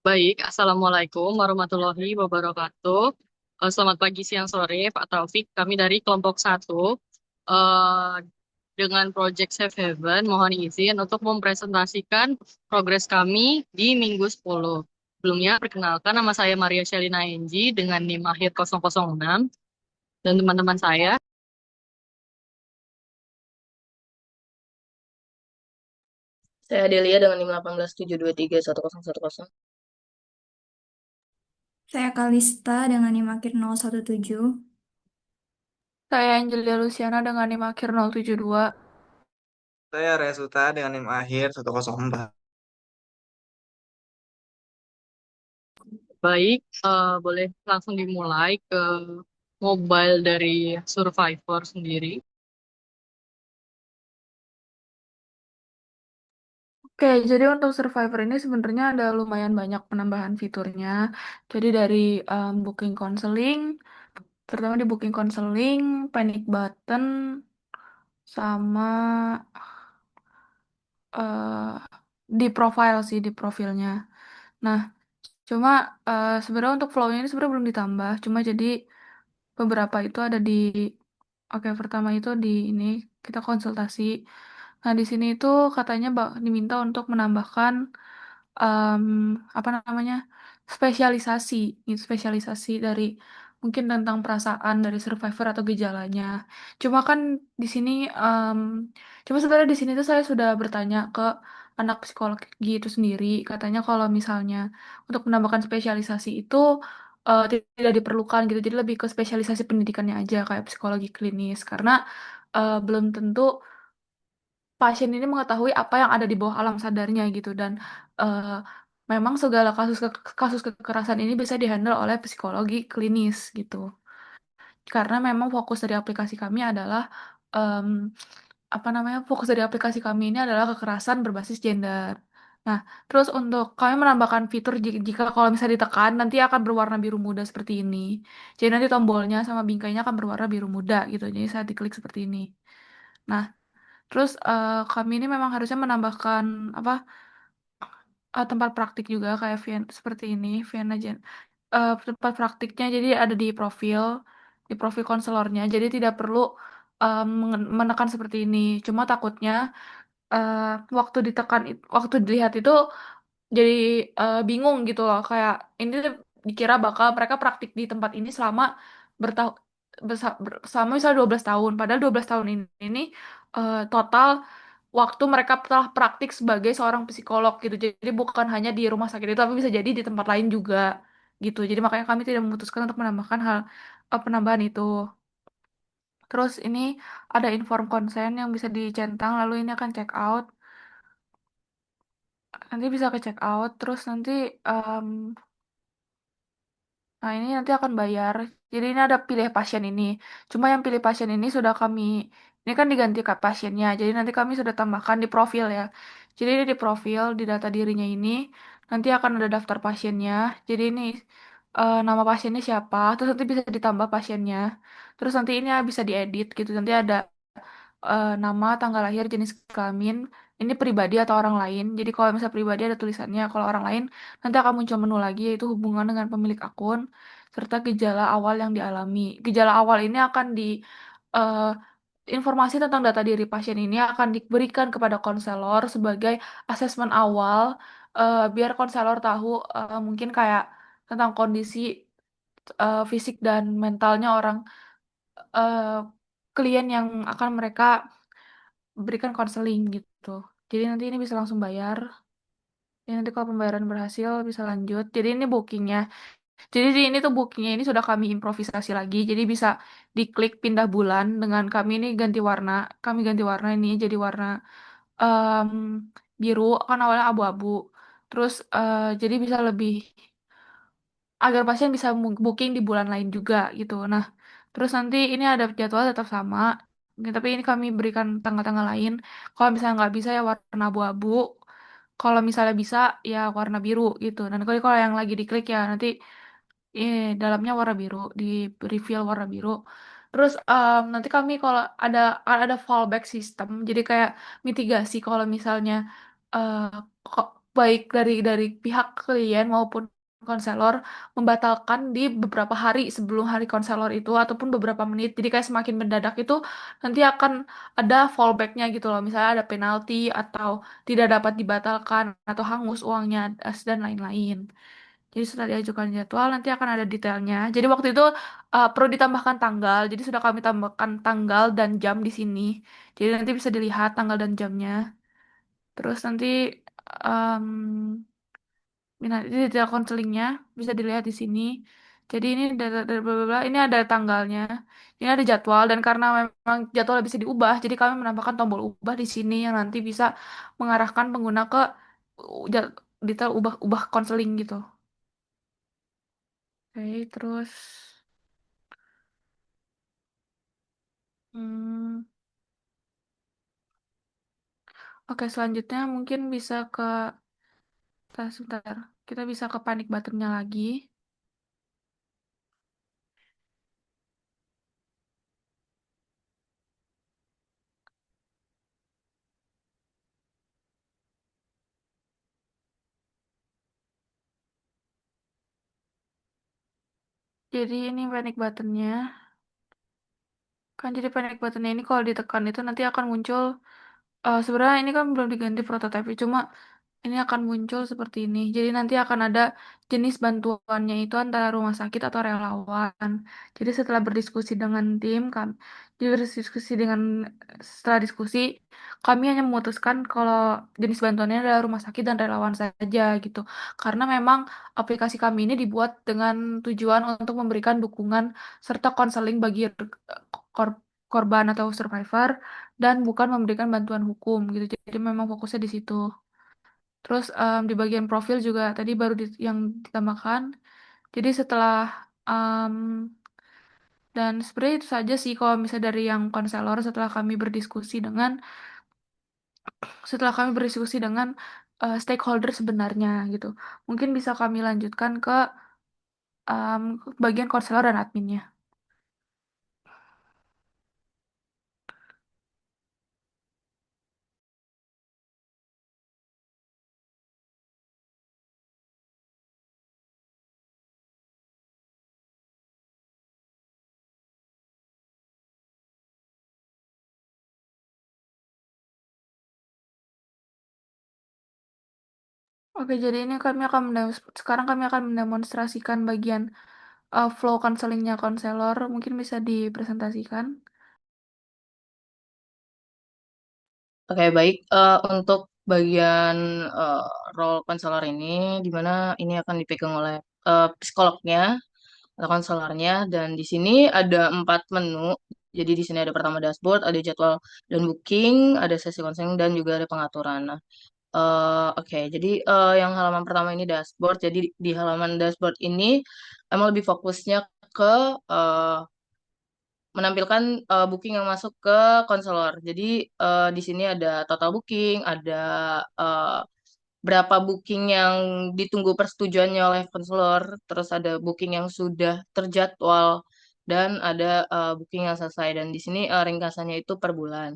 Baik, Assalamualaikum warahmatullahi wabarakatuh. Selamat pagi, siang, sore, Pak Taufik. Kami dari kelompok satu eh, dengan Project Safe Haven mohon izin untuk mempresentasikan progres kami di minggu 10. Sebelumnya, perkenalkan nama saya Maria Shelina Enji dengan NIM akhir 006 dan teman-teman saya. Saya Adelia dengan NIM 1872310110. Saya Kalista dengan NIM akhir 017. Saya Angelia Luciana dengan NIM akhir 072. Saya Resuta dengan NIM akhir 104. Baik, boleh langsung dimulai ke mobile dari Survivor sendiri. Oke, jadi untuk Survivor ini sebenarnya ada lumayan banyak penambahan fiturnya. Jadi dari booking counseling, terutama di booking counseling, panic button, sama eh, di profile sih, di profilnya. Nah, cuma sebenarnya untuk flow-nya ini sebenarnya belum ditambah. Cuma jadi beberapa itu ada di, oke, pertama itu di ini, kita konsultasi. Nah, di sini itu katanya diminta untuk menambahkan em, apa namanya spesialisasi, gitu, spesialisasi dari mungkin tentang perasaan dari survivor atau gejalanya. Cuma kan di sini, cuma sebenarnya di sini tuh saya sudah bertanya ke anak psikologi itu sendiri. Katanya kalau misalnya untuk menambahkan spesialisasi itu tidak diperlukan gitu. Jadi lebih ke spesialisasi pendidikannya aja kayak psikologi klinis karena belum tentu pasien ini mengetahui apa yang ada di bawah alam sadarnya gitu dan eh, memang segala kasus kekerasan ini bisa dihandle oleh psikologi klinis gitu. Karena memang fokus dari aplikasi kami adalah em, apa namanya? Fokus dari aplikasi kami ini adalah kekerasan berbasis gender. Nah, terus untuk kami menambahkan fitur jika kalau misalnya ditekan nanti akan berwarna biru muda seperti ini. Jadi nanti tombolnya sama bingkainya akan berwarna biru muda gitu. Jadi saat diklik seperti ini. Nah, terus kami ini memang harusnya menambahkan apa tempat praktik juga kayak seperti ini, Vienna tempat praktiknya jadi ada di profil konselornya. Jadi tidak perlu menekan seperti ini. Cuma takutnya eh, waktu waktu dilihat itu jadi bingung gitu loh. Kayak ini tuh dikira bakal mereka praktik di tempat ini selama bertahun selama misalnya 12 tahun. Padahal 12 tahun ini total waktu mereka telah praktik sebagai seorang psikolog gitu. Jadi bukan hanya di rumah sakit itu, tapi bisa jadi di tempat lain juga gitu. Jadi makanya kami tidak memutuskan untuk menambahkan penambahan itu. Terus ini ada inform consent yang bisa dicentang, lalu ini akan check out. Nanti bisa ke check out, terus nanti em, nah, ini nanti akan bayar. Jadi ini ada pilih pasien ini. Cuma yang pilih pasien ini sudah kami, ini kan diganti ke pasiennya. Jadi nanti kami sudah tambahkan di profil ya. Jadi ini di profil, di data dirinya ini, nanti akan ada daftar pasiennya. Jadi ini nama pasiennya siapa, terus nanti bisa ditambah pasiennya. Terus nanti ini bisa diedit gitu. Nanti ada nama, tanggal lahir, jenis kelamin, ini pribadi atau orang lain. Jadi kalau misalnya pribadi ada tulisannya, kalau orang lain nanti akan muncul menu lagi yaitu hubungan dengan pemilik akun serta gejala awal yang dialami. Gejala awal ini akan eh, informasi tentang data diri pasien ini akan diberikan kepada konselor sebagai asesmen awal biar konselor tahu mungkin kayak tentang kondisi fisik dan mentalnya orang eh, klien yang akan mereka berikan konseling gitu. Jadi nanti ini bisa langsung bayar. Jadi nanti kalau pembayaran berhasil bisa lanjut. Jadi ini bookingnya. Jadi di ini tuh bookingnya ini sudah kami improvisasi lagi. Jadi bisa diklik pindah bulan dengan kami ini ganti warna. Kami ganti warna ini jadi warna em, biru. Kan awalnya abu-abu. Terus jadi bisa lebih agar pasien bisa booking di bulan lain juga gitu. Nah, terus nanti ini ada jadwal tetap sama, tapi ini kami berikan tanggal-tanggal lain. Kalau misalnya nggak bisa ya warna abu-abu. Kalau misalnya bisa ya warna biru gitu. Dan kalau yang lagi diklik ya nanti dalamnya warna biru, di reveal warna biru. Terus nanti kami kalau ada fallback system, jadi kayak mitigasi kalau misalnya eh, baik dari pihak klien maupun konselor membatalkan di beberapa hari sebelum hari konselor itu ataupun beberapa menit. Jadi kayak semakin mendadak itu nanti akan ada fallbacknya gitu loh. Misalnya ada penalti atau tidak dapat dibatalkan atau hangus uangnya dan lain-lain. Jadi setelah diajukan jadwal nanti akan ada detailnya. Jadi waktu itu perlu ditambahkan tanggal. Jadi sudah kami tambahkan tanggal dan jam di sini. Jadi nanti bisa dilihat tanggal dan jamnya. Terus nanti em, detail konselingnya bisa dilihat di sini. Jadi ini dari bla bla bla, ini ada tanggalnya, ini ada jadwal dan karena memang jadwal bisa diubah, jadi kami menambahkan tombol ubah di sini yang nanti bisa mengarahkan pengguna ke detail ubah konseling gitu. Oke, terus hmm, oke selanjutnya mungkin bisa ke sebentar, kita bisa ke panic buttonnya lagi. Jadi ini panic buttonnya. Kan jadi panic buttonnya ini kalau ditekan itu nanti akan muncul. Sebenarnya ini kan belum diganti prototipe, cuma ini akan muncul seperti ini. Jadi nanti akan ada jenis bantuannya itu antara rumah sakit atau relawan. Jadi setelah berdiskusi dengan tim, jadi berdiskusi dengan setelah diskusi, kami hanya memutuskan kalau jenis bantuannya adalah rumah sakit dan relawan saja gitu. Karena memang aplikasi kami ini dibuat dengan tujuan untuk memberikan dukungan serta konseling bagi kor- korban atau survivor dan bukan memberikan bantuan hukum gitu. Jadi memang fokusnya di situ. Terus di bagian profil juga tadi baru yang ditambahkan. Jadi setelah em, dan sebenarnya itu saja sih kalau misalnya dari yang konselor setelah kami berdiskusi dengan stakeholder sebenarnya gitu. Mungkin bisa kami lanjutkan ke em, bagian konselor dan adminnya. Oke, jadi ini sekarang kami akan mendemonstrasikan bagian flow counselingnya konselor. Mungkin bisa dipresentasikan. Oke, baik. Untuk bagian eh, role konselor ini, di mana ini akan dipegang oleh psikolognya atau konselornya, dan di sini ada 4 menu. Jadi di sini ada pertama dashboard, ada jadwal dan booking, ada sesi konseling, dan juga ada pengaturan. Nah, oke, jadi yang halaman pertama ini dashboard. Jadi di halaman dashboard ini emang lebih fokusnya ke eh, menampilkan booking yang masuk ke konselor. Jadi di sini ada total booking, ada eh, berapa booking yang ditunggu persetujuannya oleh konselor, terus ada booking yang sudah terjadwal, dan ada booking yang selesai. Dan di sini ringkasannya itu per bulan.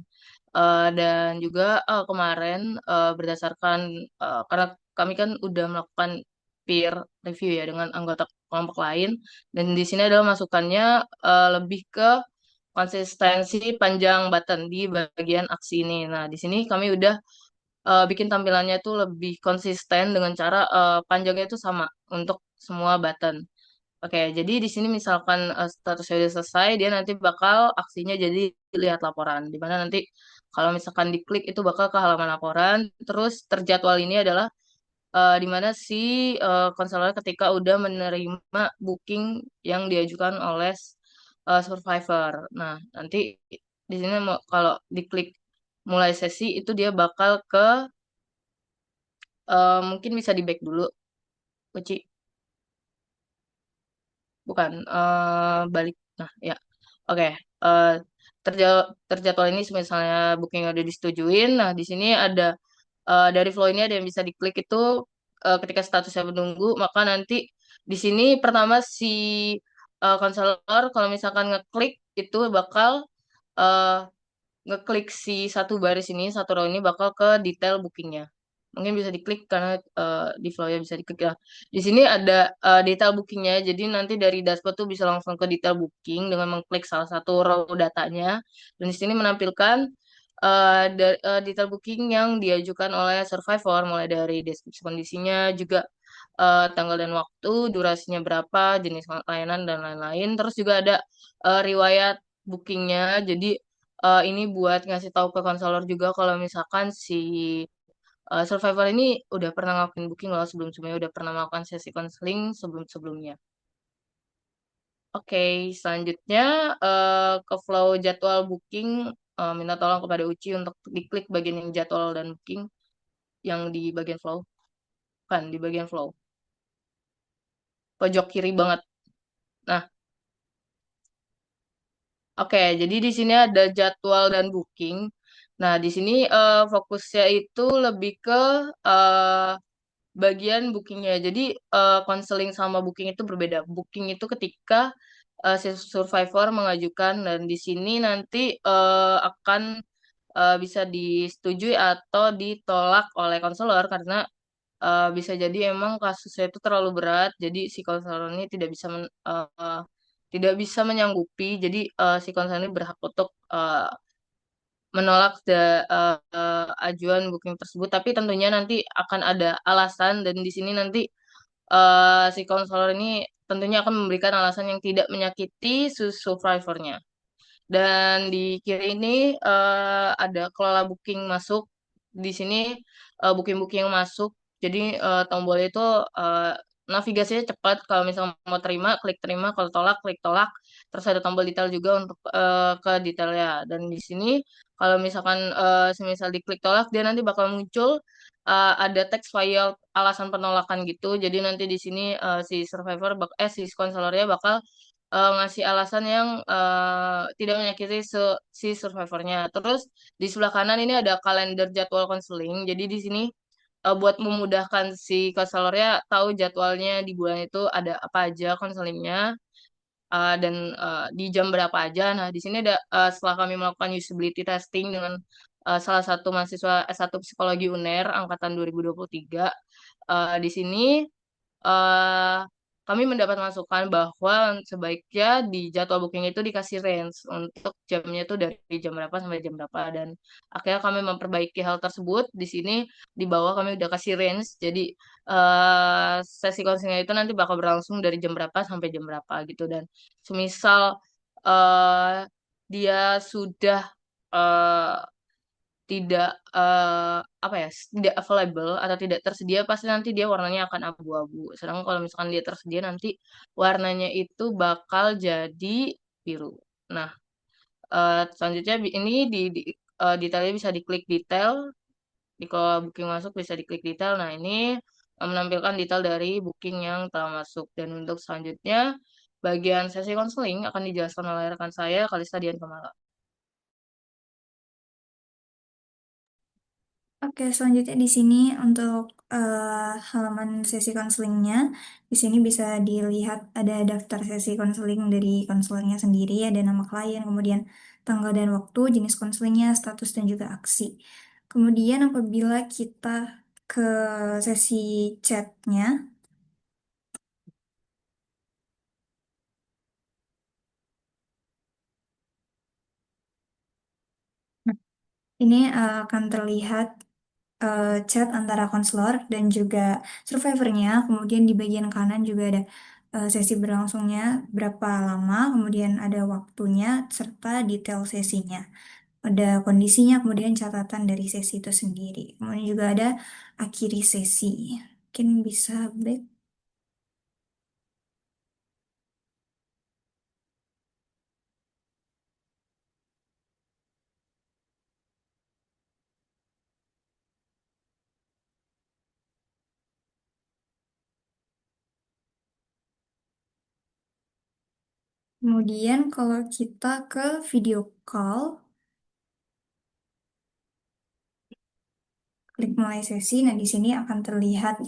Dan juga kemarin berdasarkan karena kami kan udah melakukan peer review ya dengan anggota kelompok lain, dan di sini adalah masukannya lebih ke konsistensi panjang button di bagian aksi ini. Nah, di sini kami udah bikin tampilannya tuh lebih konsisten dengan cara panjangnya itu sama untuk semua button. Oke, jadi di sini misalkan statusnya udah selesai, dia nanti bakal aksinya jadi lihat laporan. Di mana nanti kalau misalkan diklik itu bakal ke halaman laporan. Terus terjadwal ini adalah di mana si konselor ketika udah menerima booking yang diajukan oleh survivor. Nah, nanti di sini kalau diklik mulai sesi itu dia bakal ke mungkin bisa di back dulu, Uci. Bukan, balik. Nah, ya. Oke. eh, terjadwal ini misalnya booking udah disetujuin. Nah, di sini ada dari flow ini ada yang bisa diklik itu ketika statusnya menunggu, maka nanti di sini pertama si konselor kalau misalkan ngeklik itu bakal eh, ngeklik si satu baris ini, satu row ini bakal ke detail bookingnya. mungkin bisa diklik karena di flow-nya bisa diklik ya. Di sini ada detail bookingnya, jadi nanti dari dashboard tuh bisa langsung ke detail booking dengan mengklik salah satu row datanya. Dan di sini menampilkan detail booking yang diajukan oleh survivor, mulai dari deskripsi kondisinya, juga tanggal dan waktu, durasinya berapa, jenis layanan dan lain-lain. Terus juga ada riwayat bookingnya. Jadi ini buat ngasih tahu ke konselor juga kalau misalkan si survivor ini udah pernah ngelakuin booking loh sebelum-sebelumnya, udah pernah melakukan sesi konseling sebelum-sebelumnya. Oke, selanjutnya ke flow jadwal booking. Minta tolong kepada Uci untuk diklik bagian yang jadwal dan booking yang di bagian flow. Kan, di bagian flow. Pojok kiri banget. Nah, oke, jadi di sini ada jadwal dan booking. Nah, di sini fokusnya itu lebih ke eh, bagian bookingnya. Jadi konseling sama booking itu berbeda. Booking itu ketika si survivor mengajukan dan di sini nanti akan bisa disetujui atau ditolak oleh konselor karena bisa jadi emang kasusnya itu terlalu berat. Jadi si konselor ini tidak bisa menyanggupi. Jadi si konselor ini berhak untuk menolak ajuan booking tersebut. Tapi tentunya nanti akan ada alasan dan di sini nanti si konselor ini tentunya akan memberikan alasan yang tidak menyakiti survivornya. Dan di kiri ini ada kelola booking masuk. Di sini booking-booking yang masuk. Jadi tombolnya itu eh, navigasinya cepat. Kalau misalnya mau terima, klik terima. Kalau tolak, klik tolak. Terus ada tombol detail juga untuk ke detailnya. Dan di sini kalau misalkan semisal diklik tolak, dia nanti bakal muncul ada teks file alasan penolakan gitu. Jadi nanti di sini si survivor si konselornya bakal ngasih alasan yang tidak menyakiti si survivornya. Terus di sebelah kanan ini ada kalender jadwal konseling. Jadi di sini buat memudahkan si konselornya tahu jadwalnya di bulan itu ada apa aja konselingnya dan di jam berapa aja. Nah, di sini ada setelah kami melakukan usability testing dengan salah satu mahasiswa S1 Psikologi UNER angkatan 2023. Di sini eh kami mendapat masukan bahwa sebaiknya di jadwal booking itu dikasih range untuk jamnya itu dari jam berapa sampai jam berapa dan akhirnya kami memperbaiki hal tersebut di sini di bawah kami udah kasih range jadi sesi counselingnya itu nanti bakal berlangsung dari jam berapa sampai jam berapa gitu dan semisal eh dia sudah eh, tidak apa ya tidak available atau tidak tersedia pasti nanti dia warnanya akan abu-abu. Sedangkan kalau misalkan dia tersedia nanti warnanya itu bakal jadi biru. Nah, selanjutnya ini detailnya bisa diklik detail. Di kalau booking masuk bisa diklik detail. Nah, ini menampilkan detail dari booking yang telah masuk. Dan untuk selanjutnya bagian sesi konseling akan dijelaskan oleh rekan saya Kalista Dian Kemala. Oke, selanjutnya di sini untuk halaman sesi konselingnya, di sini bisa dilihat ada daftar sesi konseling dari konselornya sendiri, ada nama klien, kemudian tanggal dan waktu, jenis konselingnya, status dan juga aksi. Kemudian apabila kita ke sesi chatnya, ini akan terlihat chat antara konselor dan juga survivornya. Kemudian di bagian kanan juga ada sesi berlangsungnya berapa lama, kemudian ada waktunya serta detail sesinya. Ada kondisinya, kemudian catatan dari sesi itu sendiri. Kemudian juga ada akhiri sesi. Mungkin bisa back. Kemudian kalau kita ke video call, klik mulai sesi. Nah, di sini akan terlihat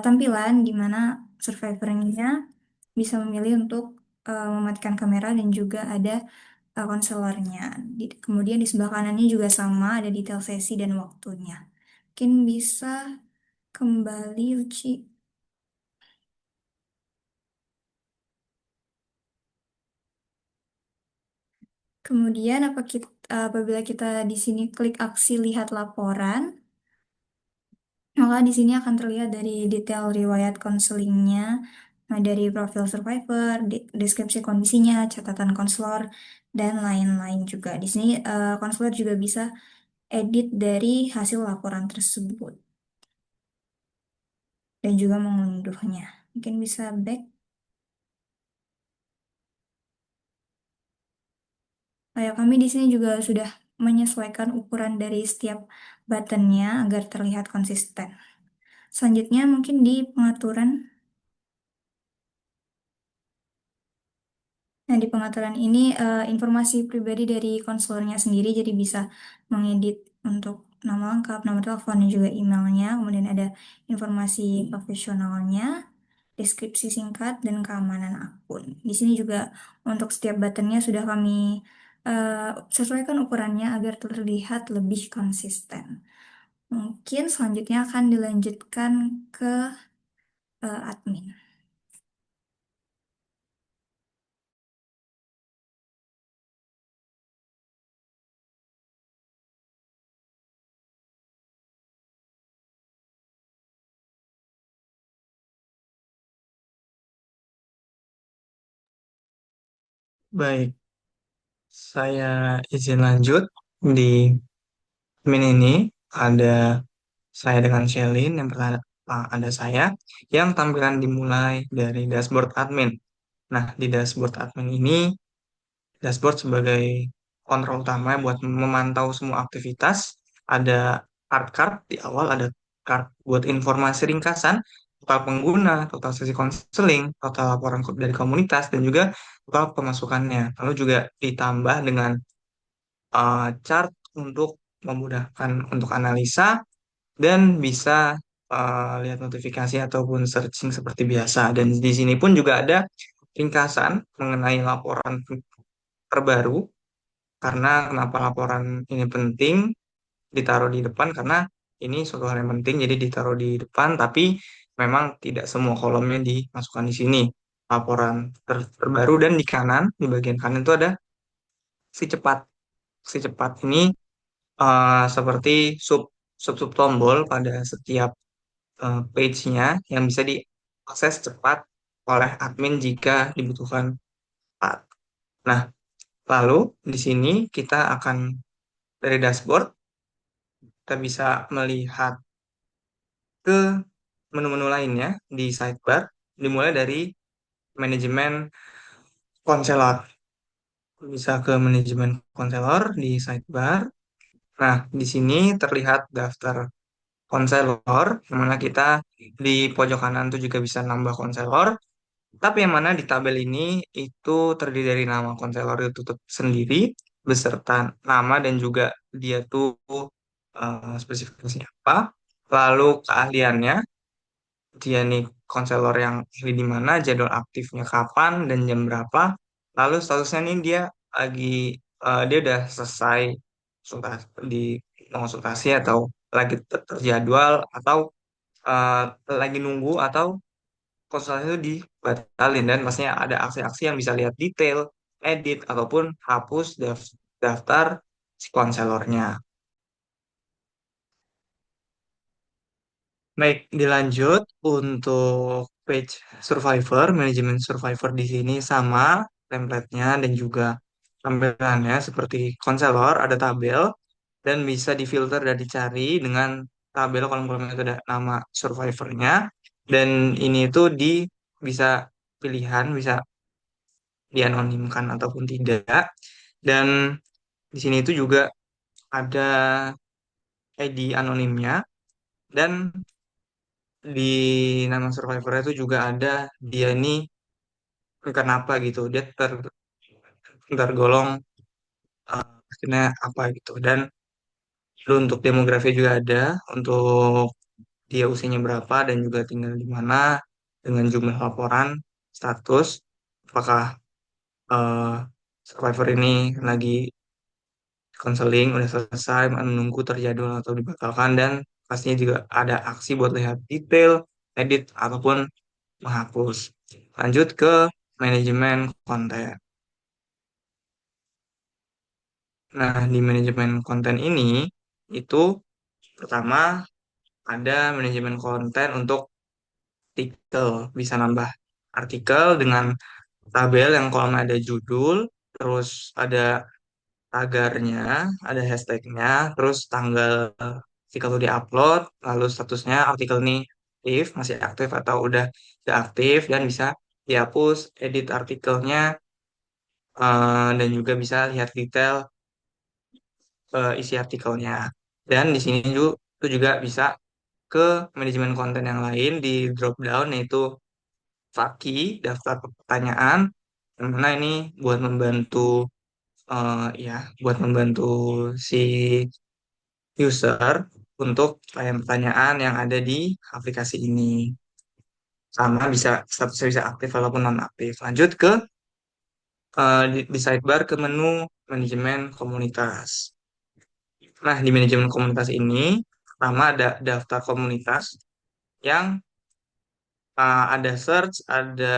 tampilan di mana survivornya bisa memilih untuk mematikan kamera dan juga ada konselornya. Kemudian di sebelah kanannya juga sama, ada detail sesi dan waktunya. Mungkin bisa kembali Uci. Kemudian apabila kita di sini klik aksi lihat laporan, maka di sini akan terlihat dari detail riwayat konselingnya, nah, dari profil survivor, deskripsi kondisinya, catatan konselor, dan lain-lain juga. Di sini konselor juga bisa edit dari hasil laporan tersebut dan juga mengunduhnya. Mungkin bisa back. Ya, kami di sini juga sudah menyesuaikan ukuran dari setiap buttonnya agar terlihat konsisten. Selanjutnya mungkin di pengaturan. Nah, di pengaturan ini informasi pribadi dari konselornya sendiri jadi bisa mengedit untuk nama lengkap, nomor telepon, dan juga emailnya. Kemudian ada informasi profesionalnya, deskripsi singkat, dan keamanan akun. Di sini juga untuk setiap buttonnya sudah kami sesuaikan ukurannya agar terlihat lebih konsisten. Mungkin selanjutnya akan dilanjutkan ke admin. Baik, saya izin lanjut. Di admin ini ada saya dengan Shelin, yang pertama ada saya, yang tampilan dimulai dari dashboard admin. Nah, di dashboard admin ini, dashboard sebagai kontrol utama buat memantau semua aktivitas. Ada card-card di awal, ada card buat informasi ringkasan, total pengguna, total sesi konseling, total laporan dari komunitas, dan juga total pemasukannya. Lalu juga ditambah dengan chart untuk memudahkan untuk analisa dan bisa lihat notifikasi ataupun searching seperti biasa. Dan di sini pun juga ada ringkasan mengenai laporan terbaru. Karena kenapa laporan ini penting ditaruh di depan, karena ini suatu hal yang penting jadi ditaruh di depan, tapi memang tidak semua kolomnya dimasukkan di sini. Laporan terbaru, dan di kanan, di bagian kanan itu ada si cepat. Si cepat ini seperti sub sub sub tombol pada setiap page-nya yang bisa diakses cepat oleh admin jika dibutuhkan cepat. Nah, lalu di sini kita akan dari dashboard kita bisa melihat ke menu-menu lainnya di sidebar, dimulai dari manajemen konselor. Bisa ke manajemen konselor di sidebar. Nah, di sini terlihat daftar konselor, yang mana kita di pojok kanan tuh juga bisa nambah konselor, tapi yang mana di tabel ini itu terdiri dari nama konselor itu sendiri, beserta nama dan juga dia tuh spesifikasinya apa, lalu keahliannya, dia nih konselor yang ahli di mana, jadwal aktifnya kapan dan jam berapa, lalu statusnya nih dia lagi dia udah selesai di konsultasi atau lagi terjadwal atau eh, lagi nunggu atau konsultasi itu dibatalin, dan pastinya ada aksi-aksi yang bisa lihat detail, edit ataupun hapus daftar si konselornya. Baik, dilanjut untuk page Survivor, manajemen Survivor di sini sama template-nya dan juga tampilannya seperti konselor, ada tabel dan bisa difilter dan dicari dengan tabel kolom-kolomnya itu ada nama Survivornya, dan ini itu bisa pilihan, bisa dianonimkan ataupun tidak, dan di sini itu juga ada ID anonimnya, dan di nama survivornya itu juga ada dia ini kenapa gitu, dia tergolong akhirnya apa gitu, dan untuk demografi juga ada untuk dia usianya berapa dan juga tinggal di mana, dengan jumlah laporan, status, apakah eh, survivor ini lagi konseling udah selesai, menunggu terjadwal atau dibatalkan, dan pastinya juga ada aksi buat lihat detail, edit, ataupun menghapus. Lanjut ke manajemen konten. Nah, di manajemen konten ini, itu pertama ada manajemen konten untuk artikel. Bisa nambah artikel dengan tabel yang kolomnya ada judul, terus ada tagarnya, ada hashtagnya, terus tanggal artikel itu diupload, lalu statusnya artikel ini aktif, masih aktif atau udah tidak aktif, dan bisa dihapus, edit artikelnya, dan juga bisa lihat detail isi artikelnya. Dan di sini juga, itu juga bisa ke manajemen konten yang lain di drop down, yaitu Faki, daftar pertanyaan, yang mana ini buat membantu ya buat membantu si user untuk pertanyaan-pertanyaan yang ada di aplikasi ini. Sama bisa statusnya bisa aktif ataupun non aktif. Lanjut ke di sidebar ke menu manajemen komunitas. Nah, di manajemen komunitas ini pertama ada daftar komunitas yang ada search, ada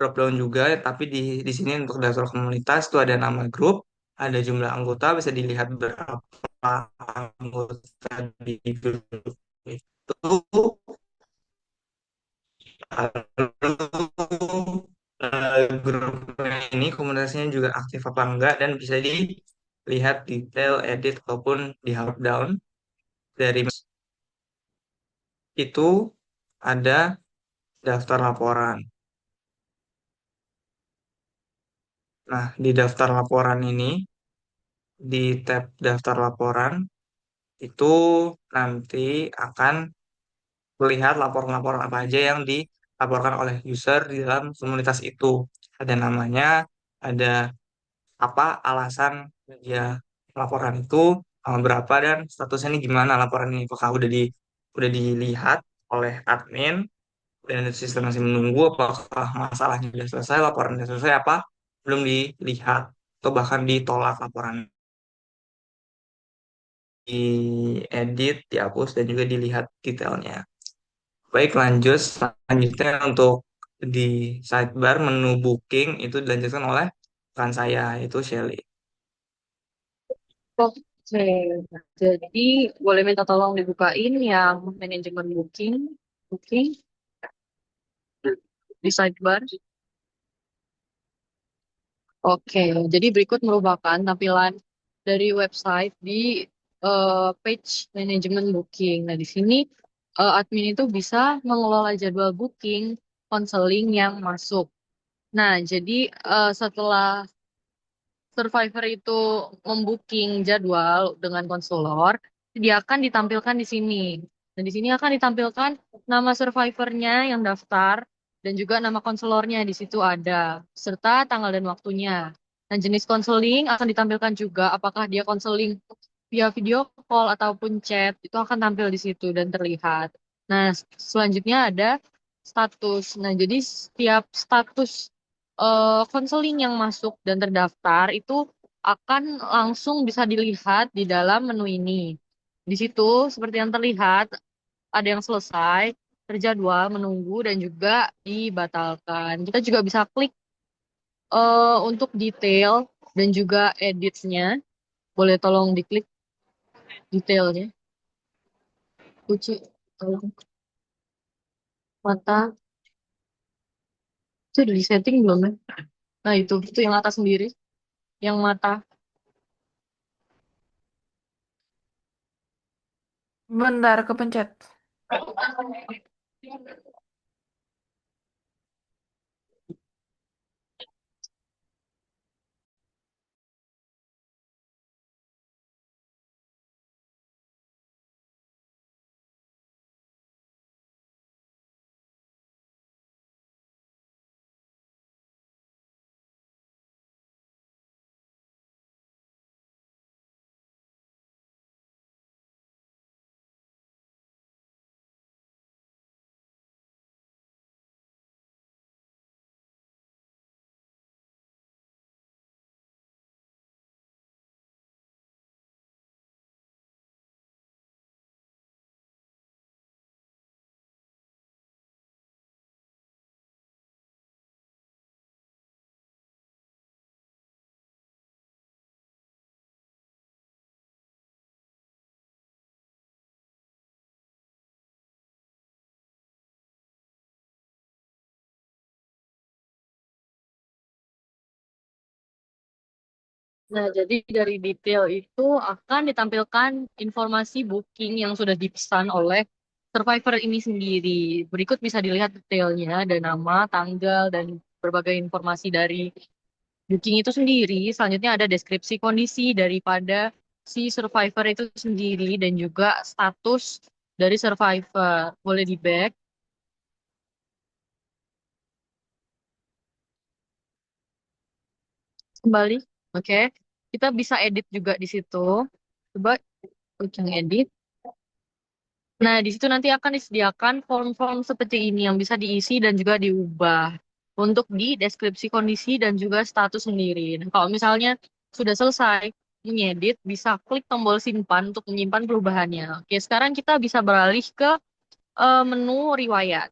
drop down juga, tapi di sini untuk daftar komunitas itu ada nama grup, ada jumlah anggota, bisa dilihat berapa anggota di grup itu. Lalu grupnya ini komunitasnya juga aktif apa enggak, dan bisa dilihat detail edit ataupun di down dari itu. Ada daftar laporan. Nah, di daftar laporan ini, di tab daftar laporan, itu nanti akan melihat laporan-laporan apa aja yang dilaporkan oleh user di dalam komunitas itu. Ada namanya, ada apa alasan dia laporan itu, berapa, dan statusnya ini gimana laporan ini. Apakah udah dilihat oleh admin dan sistem masih menunggu, apakah masalahnya sudah selesai, laporan sudah selesai, apa belum dilihat, atau bahkan ditolak laporan, diedit, dihapus, dan juga dilihat detailnya. Baik, lanjut. Selanjutnya untuk di sidebar menu booking itu dilanjutkan oleh rekan saya, yaitu Shelly. Oke, jadi boleh minta tolong dibukain yang manajemen booking, booking di sidebar. Oke, jadi berikut merupakan tampilan dari website di page manajemen booking. Nah, di sini admin itu bisa mengelola jadwal booking konseling yang masuk. Nah, jadi setelah Survivor itu membooking jadwal dengan konselor, dia akan ditampilkan di sini. Dan di sini akan ditampilkan nama survivornya yang daftar dan juga nama konselornya di situ ada, serta tanggal dan waktunya. Dan jenis konseling akan ditampilkan juga apakah dia konseling via video call ataupun chat, itu akan tampil di situ dan terlihat. Nah, selanjutnya ada status. Nah, jadi setiap status konseling yang masuk dan terdaftar itu akan langsung bisa dilihat di dalam menu ini. Di situ, seperti yang terlihat, ada yang selesai, terjadwal, menunggu, dan juga dibatalkan. Kita juga bisa klik untuk detail dan juga editsnya. Boleh tolong diklik detailnya. Uci, tolong. Mata, itu udah disetting belum ya? Nah, itu yang atas sendiri, yang mata. Bentar, kepencet. Nah, jadi dari detail itu akan ditampilkan informasi booking yang sudah dipesan oleh survivor ini sendiri. Berikut bisa dilihat detailnya, ada nama, tanggal, dan berbagai informasi dari booking itu sendiri. Selanjutnya ada deskripsi kondisi daripada si survivor itu sendiri dan juga status dari survivor. Boleh di back kembali. Oke. Kita bisa edit juga di situ. Coba klik yang edit. Nah, di situ nanti akan disediakan form-form seperti ini yang bisa diisi dan juga diubah untuk di deskripsi kondisi dan juga status sendiri. Nah, kalau misalnya sudah selesai mengedit, bisa klik tombol simpan untuk menyimpan perubahannya. Oke, sekarang kita bisa beralih ke menu riwayat.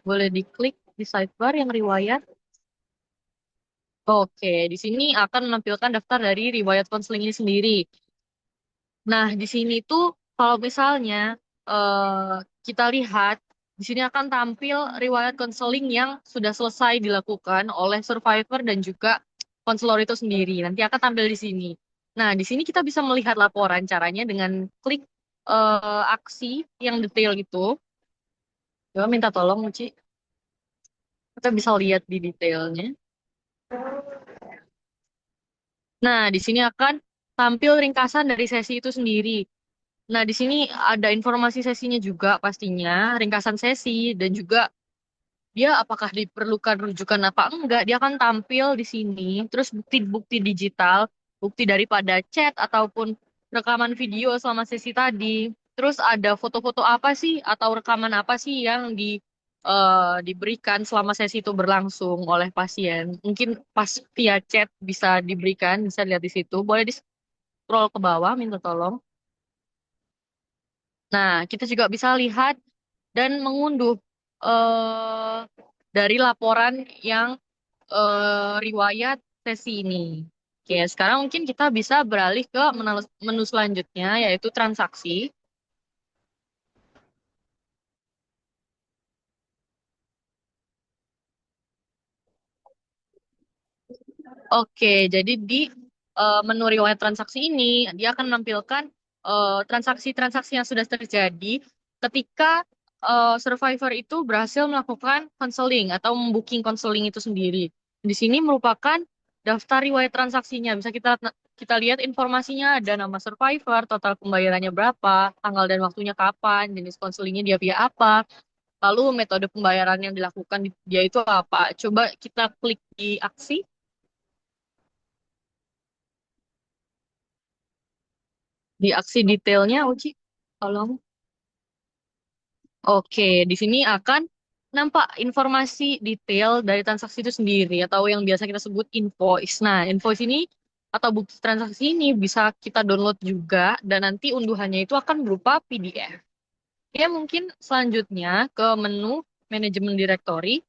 Boleh diklik di sidebar yang riwayat. Oke, di sini akan menampilkan daftar dari riwayat konseling ini sendiri. Nah, di sini tuh kalau misalnya kita lihat di sini akan tampil riwayat konseling yang sudah selesai dilakukan oleh survivor dan juga konselor itu sendiri. Nanti akan tampil di sini. Nah, di sini kita bisa melihat laporan caranya dengan klik aksi yang detail itu. Coba minta tolong, Uci. Kita bisa lihat di detailnya. Nah, di sini akan tampil ringkasan dari sesi itu sendiri. Nah, di sini ada informasi sesinya juga pastinya, ringkasan sesi dan juga dia apakah diperlukan rujukan apa enggak, dia akan tampil di sini. Terus bukti-bukti digital, bukti daripada chat ataupun rekaman video selama sesi tadi. Terus ada foto-foto apa sih atau rekaman apa sih yang diberikan selama sesi itu berlangsung oleh pasien. Mungkin pas via chat bisa diberikan, bisa lihat di situ. Boleh di scroll ke bawah, minta tolong. Nah, kita juga bisa lihat dan mengunduh eh, dari laporan yang riwayat sesi ini. Oke, sekarang mungkin kita bisa beralih ke menu selanjutnya, yaitu transaksi. Oke, jadi di menu riwayat transaksi ini, dia akan menampilkan transaksi-transaksi yang sudah terjadi ketika survivor itu berhasil melakukan konseling atau membooking konseling itu sendiri. Di sini merupakan daftar riwayat transaksinya. Bisa kita kita lihat informasinya, ada nama survivor, total pembayarannya berapa, tanggal dan waktunya kapan, jenis konselingnya dia via apa, lalu metode pembayaran yang dilakukan dia itu apa. Coba kita klik di aksi. Di aksi detailnya, Uci, tolong. Oke, di sini akan nampak informasi detail dari transaksi itu sendiri atau yang biasa kita sebut invoice. Nah, invoice ini atau bukti transaksi ini bisa kita download juga dan nanti unduhannya itu akan berupa PDF. Ya, mungkin selanjutnya ke menu manajemen directory.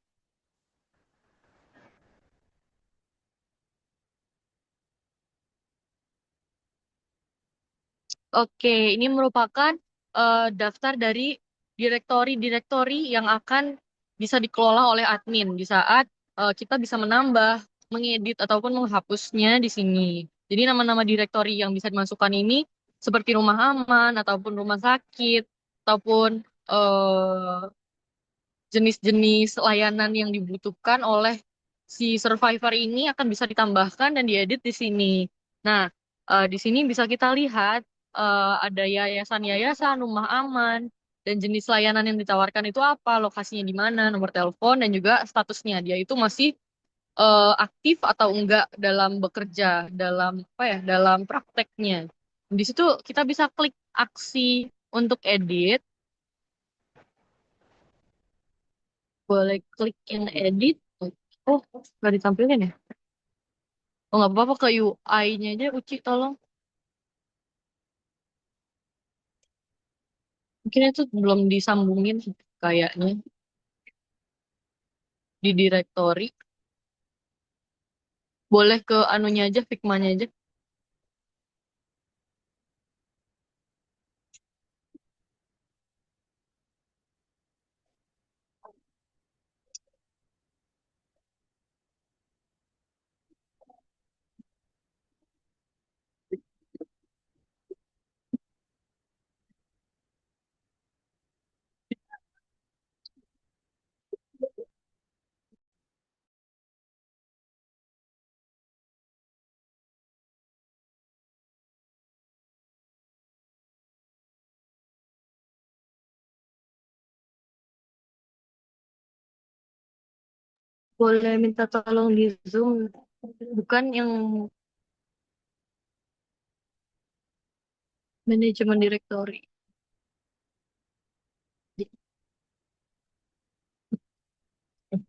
Oke, ini merupakan daftar dari direktori-direktori yang akan bisa dikelola oleh admin di saat kita bisa menambah, mengedit, ataupun menghapusnya di sini. Jadi nama-nama direktori yang bisa dimasukkan ini seperti rumah aman, ataupun rumah sakit, ataupun jenis-jenis layanan yang dibutuhkan oleh si survivor ini akan bisa ditambahkan dan diedit di sini. Nah, di sini bisa kita lihat ada yayasan-yayasan, rumah aman, dan jenis layanan yang ditawarkan itu apa, lokasinya di mana, nomor telepon, dan juga statusnya. Dia itu masih aktif atau enggak dalam bekerja, dalam apa ya, dalam prakteknya. Di situ kita bisa klik aksi untuk edit. Boleh klik yang edit. Oh, nggak ditampilkan ya? Oh, nggak apa-apa ke UI-nya aja, Uci, tolong. Mungkin itu belum disambungin sih, kayaknya di directory. Boleh ke anunya aja, Figma-nya aja. Boleh minta tolong di Zoom, bukan yang manajemen direktori.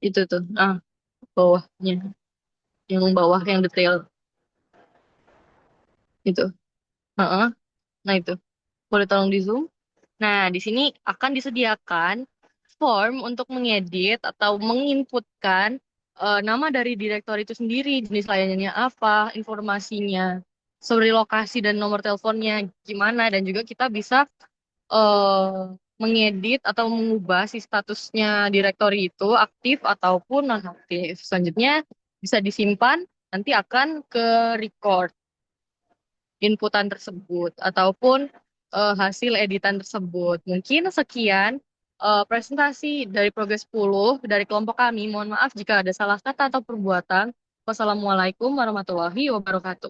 Itu tuh, bawahnya, yang bawah yang detail itu. Heeh. Nah itu, boleh tolong di Zoom. Nah, di sini akan disediakan form untuk mengedit atau menginputkan nama dari direktur itu sendiri, jenis layanannya apa, informasinya, seperti lokasi dan nomor teleponnya gimana, dan juga kita bisa mengedit atau mengubah si statusnya direktori itu aktif ataupun non-aktif. Selanjutnya bisa disimpan, nanti akan ke record inputan tersebut ataupun hasil editan tersebut. Mungkin sekian presentasi dari Progres 10 dari kelompok kami. Mohon maaf jika ada salah kata atau perbuatan. Wassalamualaikum warahmatullahi wabarakatuh.